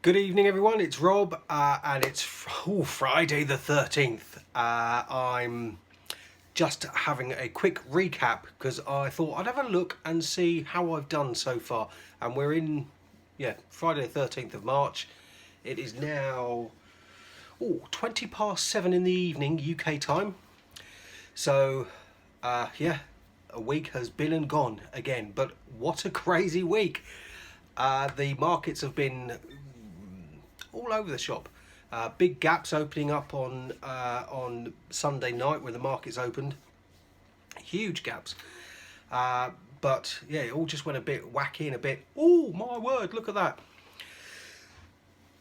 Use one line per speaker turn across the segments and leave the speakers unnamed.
Good evening everyone, it's Rob and it's Friday the 13th. I'm just having a quick recap because I thought I'd have a look and see how I've done so far. And we're in, Friday the 13th of March. It is now 20 past 7 in the evening UK time. So a week has been and gone again, but what a crazy week. The markets have been all over the shop. Big gaps opening up on Sunday night when the markets opened. Huge gaps. But yeah, it all just went a bit wacky and a bit, oh my word, look at that.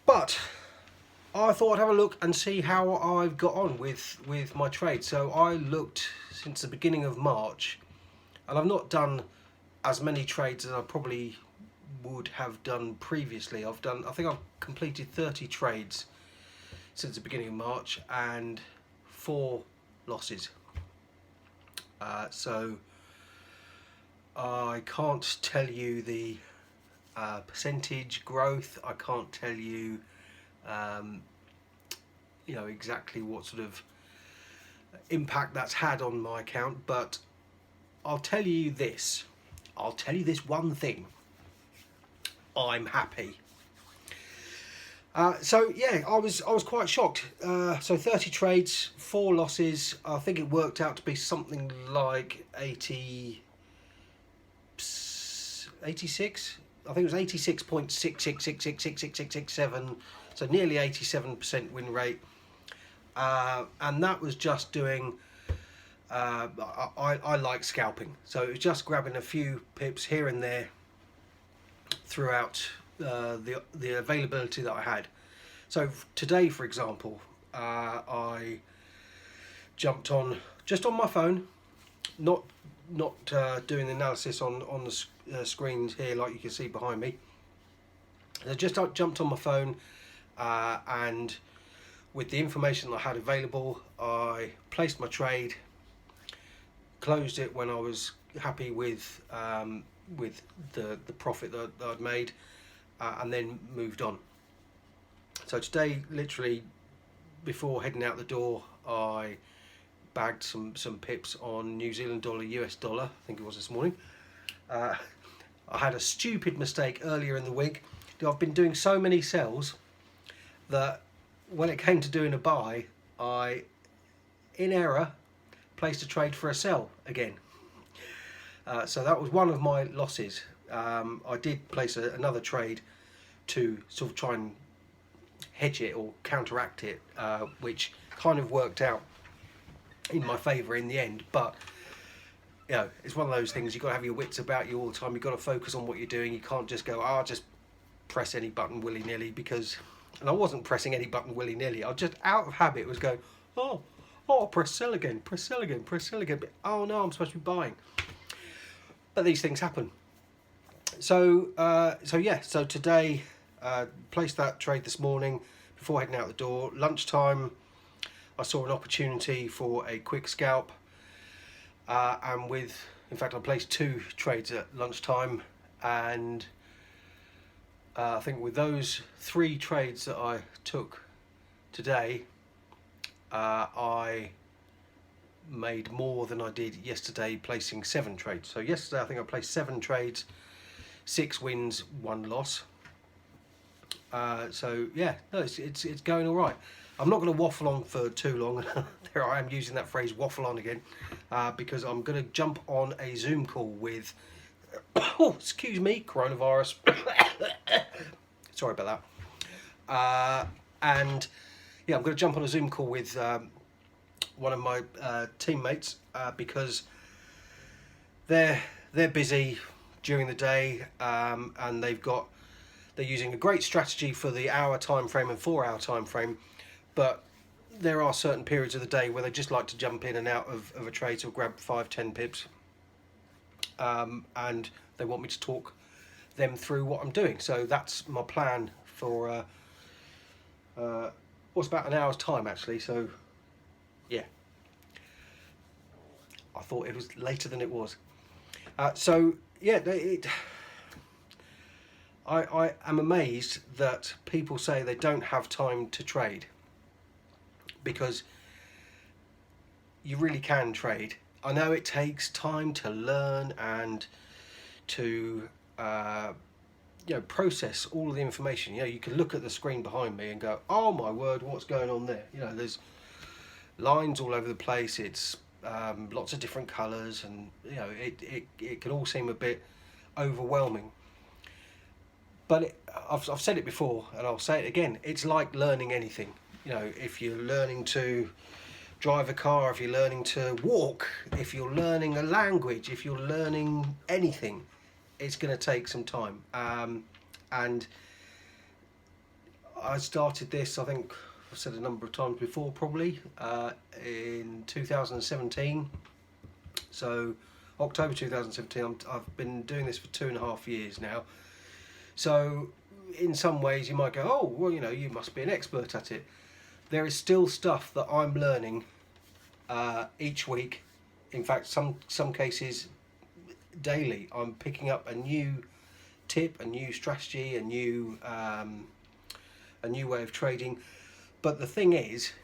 But I thought I'd have a look and see how I've got on with my trade. So I looked since the beginning of March, and I've not done as many trades as I probably would have done previously. I think I've completed 30 trades since the beginning of March and 4 losses. So I can't tell you the percentage growth. I can't tell you exactly what sort of impact that's had on my account, but I'll tell you this one thing: I'm happy. So yeah, I was quite shocked. So 30 trades, 4 losses. I think it worked out to be something like 86. I think it was 86.66666667. So nearly 87% win rate. And that was just doing. I like scalping, so it was just grabbing a few pips here and there throughout the availability that I had. So today, for example, I jumped on just on my phone, not doing the analysis on the screens here like you can see behind me. I just jumped on my phone and with the information that I had available, I placed my trade, closed it when I was happy with the profit that I'd made, and then moved on. So today, literally before heading out the door, I bagged some pips on New Zealand dollar, US dollar, I think it was this morning. I had a stupid mistake earlier in the week. I've been doing so many sells that when it came to doing a buy, I, in error, placed a trade for a sell again. So that was one of my losses. I did place another trade to sort of try and hedge it or counteract it, which kind of worked out in my favour in the end. But it's one of those things, you've got to have your wits about you all the time. You've got to focus on what you're doing. You can't just go, I'll just press any button willy-nilly, and I wasn't pressing any button willy-nilly. I just, out of habit, was going, press sell again, press sell again, press sell again. But, oh no, I'm supposed to be buying. But these things happen. So today, placed that trade this morning before heading out the door. Lunchtime, I saw an opportunity for a quick scalp, and in fact, I placed 2 trades at lunchtime, and I think with those 3 trades that I took today, I made more than I did yesterday placing 7 trades. So yesterday I think I placed 7 trades, 6 wins, 1 loss. So yeah, no, it's going all right. I'm not going to waffle on for too long. There I am using that phrase, waffle on again, because I'm going to jump on a Zoom call with excuse me, coronavirus. Sorry about that. And yeah, I'm going to jump on a Zoom call with one of my teammates because they're busy during the day, and they're using a great strategy for the hour time frame and 4-hour time frame, but there are certain periods of the day where they just like to jump in and out of a trade to grab 5-10 pips, and they want me to talk them through what I'm doing. So that's my plan for what's about an hour's time actually. So yeah, I thought it was later than it was. So yeah, I am amazed that people say they don't have time to trade, because you really can trade. I know it takes time to learn and to process all of the information. You can look at the screen behind me and go, oh my word, what's going on there? There's lines all over the place. It's lots of different colors, and it can all seem a bit overwhelming. But I've said it before and I'll say it again, it's like learning anything. If you're learning to drive a car, if you're learning to walk, if you're learning a language, if you're learning anything, it's going to take some time. And I started this, I think I've said a number of times before, probably in 2017. So October 2017. I've been doing this for 2.5 years now. So in some ways you might go, oh well, you must be an expert at it. There is still stuff that I'm learning each week. In fact, some cases daily. I'm picking up a new tip, a new strategy, a new way of trading. But the thing is,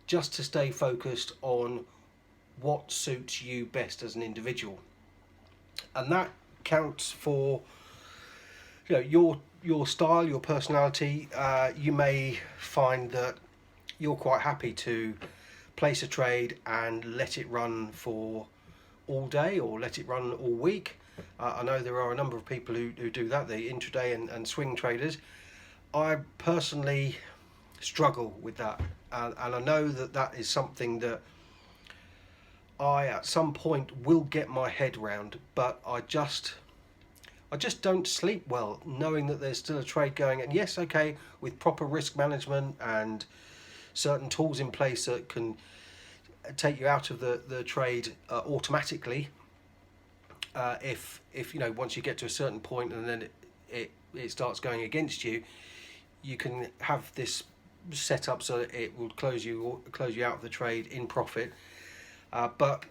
just to stay focused on what suits you best as an individual, and that counts for your style, your personality. You may find that you're quite happy to place a trade and let it run for all day or let it run all week. I know there are a number of people who do that, the intraday and swing traders. I personally struggle with that, and I know that is something that I at some point will get my head round, but I just don't sleep well knowing that there's still a trade going. And yes, okay, with proper risk management and certain tools in place that can take you out of the trade automatically, if once you get to a certain point and then it starts going against you, you can have this set up so that it will close you out of the trade in profit. But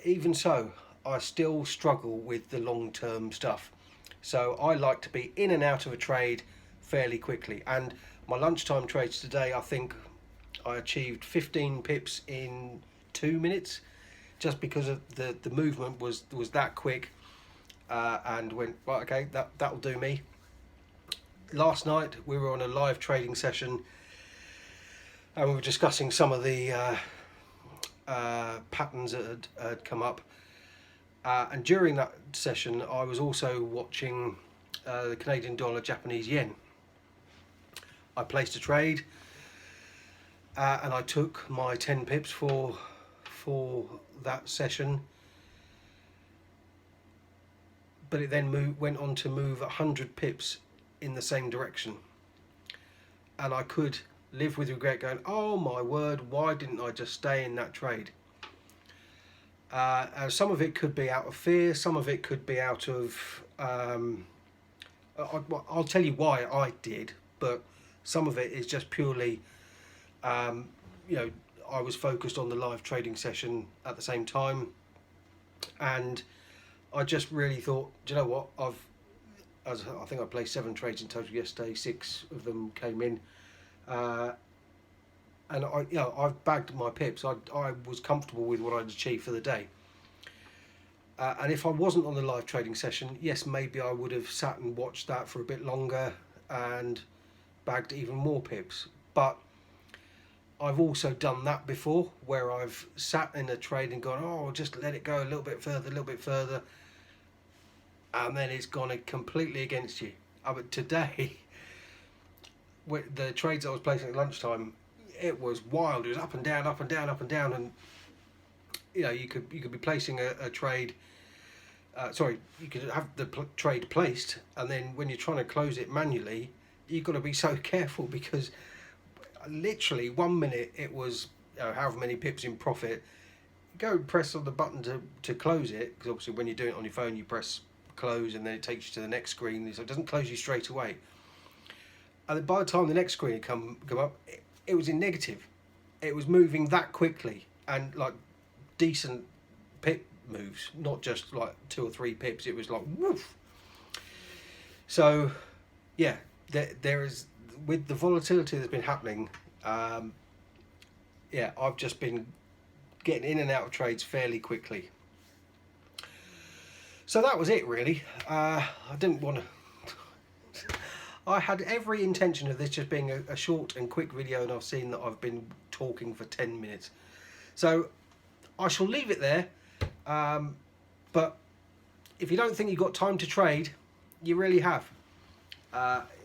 even so, I still struggle with the long-term stuff. So I like to be in and out of a trade fairly quickly. And my lunchtime trades today, I think I achieved 15 pips in 2 minutes, just because of the movement was that quick, and went, right, okay, that'll do me. Last night we were on a live trading session and we were discussing some of the patterns that had come up, and during that session I was also watching the Canadian dollar, Japanese yen. I placed a trade and I took my 10 pips for that session, but it then went on to move 100 pips in the same direction, and I could live with regret going, oh my word, why didn't I just stay in that trade? Some of it could be out of fear, some of it could be out of I'll tell you why I did, but some of it is just purely I was focused on the live trading session at the same time, and I just really thought, do you know what, I think I placed 7 trades in total yesterday, 6 of them came in, and I've bagged my pips. I was comfortable with what I'd achieved for the day, and if I wasn't on the live trading session, yes, maybe I would have sat and watched that for a bit longer and bagged even more pips. But I've also done that before, where I've sat in a trade and gone, oh, just let it go a little bit further, and then it's gone completely against you. But today, with the trades I was placing at lunchtime, it was wild. It was up and down, and you could be placing a trade. You could have the trade placed, and then when you're trying to close it manually, you've got to be so careful, because literally 1 minute it was however many pips in profit. Go press on the button to close it, because obviously when you're doing it on your phone you press close and then it takes you to the next screen, so it doesn't close you straight away. And then by the time the next screen had come up, it was in negative. It was moving that quickly, and like decent pip moves, not just like 2 or 3 pips. It was like woof. So yeah, there is, with the volatility that's been happening. Yeah, I've just been getting in and out of trades fairly quickly. So that was it really. I didn't want to. I had every intention of this just being a short and quick video, and I've seen that I've been talking for 10 minutes. So I shall leave it there. But if you don't think you've got time to trade, you really have.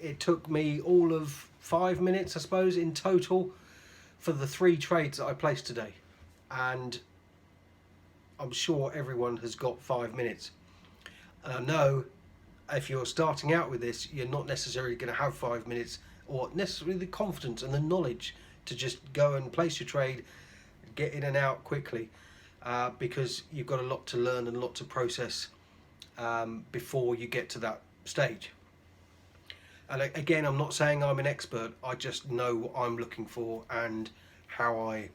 It took me all of 5 minutes, I suppose, in total for the 3 trades that I placed today. And I'm sure everyone has got 5 minutes. And I know if you're starting out with this, you're not necessarily going to have 5 minutes or necessarily the confidence and the knowledge to just go and place your trade, get in and out quickly, because you've got a lot to learn and a lot to process before you get to that stage. And again, I'm not saying I'm an expert. I just know what I'm looking for and how I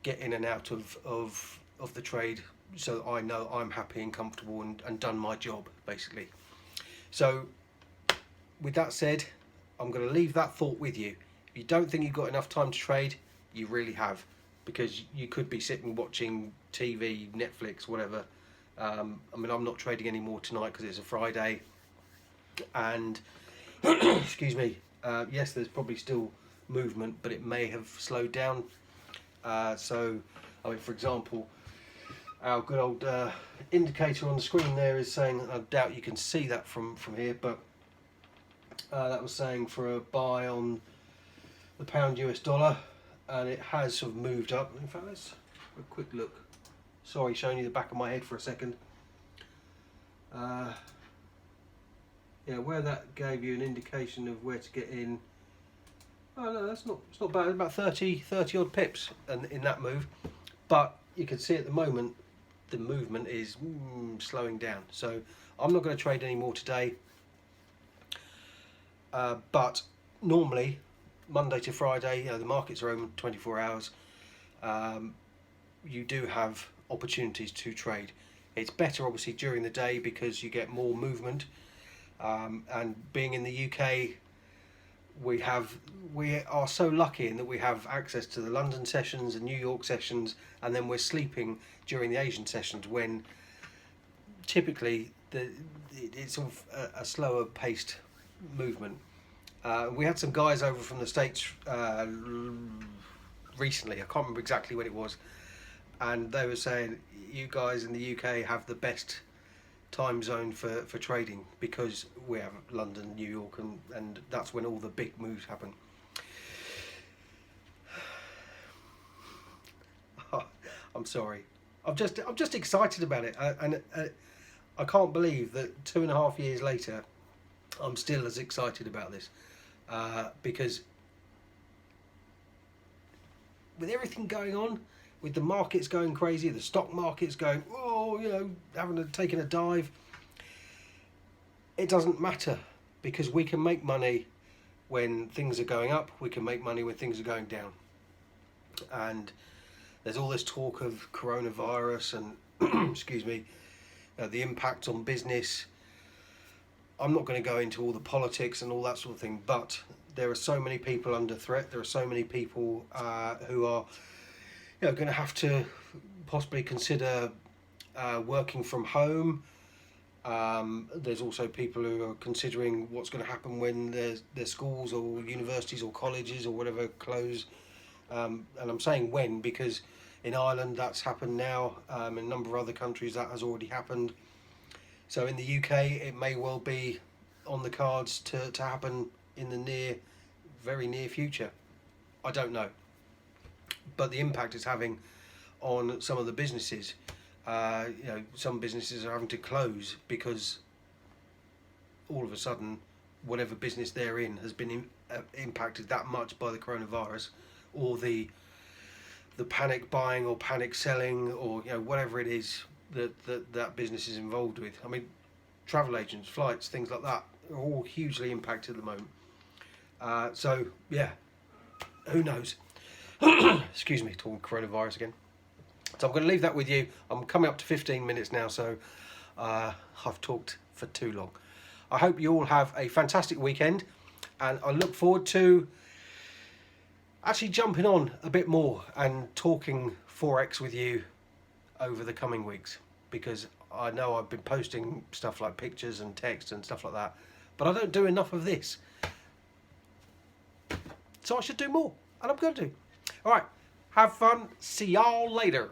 get in and out of the trade, so that I know I'm happy and comfortable and done my job, basically. So with that said, I'm going to leave that thought with you. If you don't think you've got enough time to trade, you really have, because you could be sitting watching TV, Netflix, whatever. I mean, I'm not trading anymore tonight because it's a Friday, and excuse me, yes, there's probably still movement, but it may have slowed down. So, I mean, for example, our good old indicator on the screen there is saying, I doubt you can see that from here, but that was saying for a buy on the pound US dollar, and it has sort of moved up. In fact, let's have a quick look. Sorry, showing you the back of my head for a second. Yeah, where that gave you an indication of where to get in. Oh no, it's not bad. About 30 odd pips in that move, but you can see at the moment the movement is slowing down. So I'm not going to trade any more today. But normally Monday to Friday, the markets are open 24 hours. You do have opportunities to trade. It's better obviously during the day because you get more movement. And being in the UK, we are so lucky in that we have access to the London sessions and New York sessions, and then we're sleeping during the Asian sessions, when typically it's sort of a slower paced movement. We had some guys over from the States recently. I can't remember exactly when it was, and they were saying you guys in the UK have the best time zone for trading, because we have London, New York, and that's when all the big moves happen. I'm sorry. I'm just excited about it, and I can't believe that 2.5 years later, I'm still as excited about this, because with everything going on, with the markets going crazy, the stock market's going, taking a dive, it doesn't matter, because we can make money when things are going up, we can make money when things are going down. And there's all this talk of coronavirus and excuse me, the impact on business. I'm not going to go into all the politics and all that sort of thing, but there are so many people under threat. There are so many people who are going to have to possibly consider working from home. There's also people who are considering what's going to happen when their schools or universities or colleges or whatever close. And I'm saying when, because in Ireland that's happened now. In a number of other countries that has already happened. So in the UK it may well be on the cards to happen in the very near future. I don't know. But the impact it's having on some of the businesses, some businesses are having to close because all of a sudden whatever business they're in has been impacted that much by the coronavirus, or the panic buying or panic selling, or whatever it is that business is involved with. I mean, travel agents, flights, things like that are all hugely impacted at the moment. So yeah, who knows? Excuse me, talking coronavirus again. So I'm going to leave that with you. I'm coming up to 15 minutes now, so I've talked for too long. I hope you all have a fantastic weekend, and I look forward to actually jumping on a bit more and talking Forex with you over the coming weeks, because I know I've been posting stuff like pictures and text and stuff like that, but I don't do enough of this. So I should do more, and I'm going to. All right, have fun. See y'all later.